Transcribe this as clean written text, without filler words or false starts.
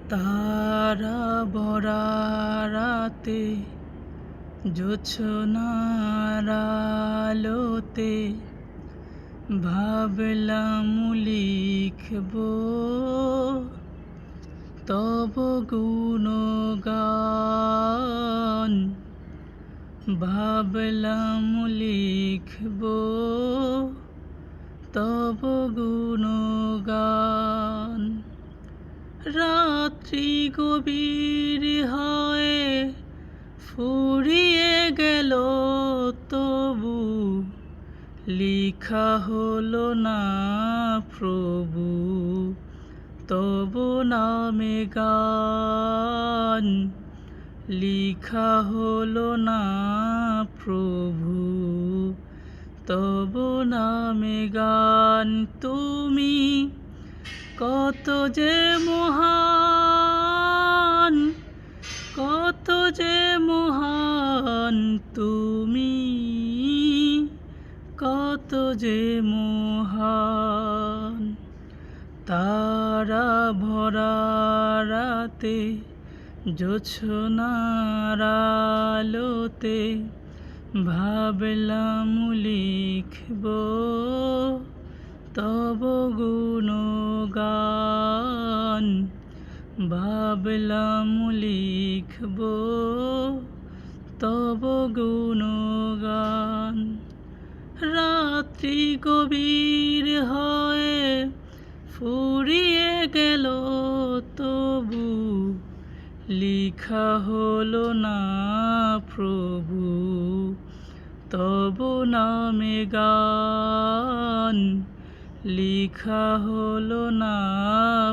তারা ভরা রাতে জোছনার আলোতে ভাবলাম লিখব তব গুণগান। ভাবলাম লিখব তব গুণগান। রাত্রি গভীর হয়ে ফুরিয়ে গেল তবু লিখা হলো না প্রভু তব নামে গান। লিখা হলো না প্রভু তব নামে গান। তুমি কত যে মহান, কত যে মহান, তুমি কত যে মহান। তারা ভরা রাতে জোছনার আলোতে ভাবলাম লিখব তব গুণগান। ভাবলাম লিখব তব গুণগান। রাত্রি গভীর হয়ে ফুরিয়ে গেল তবু লিখা হলো না প্রভু তব নামে গান। লিখা হলো না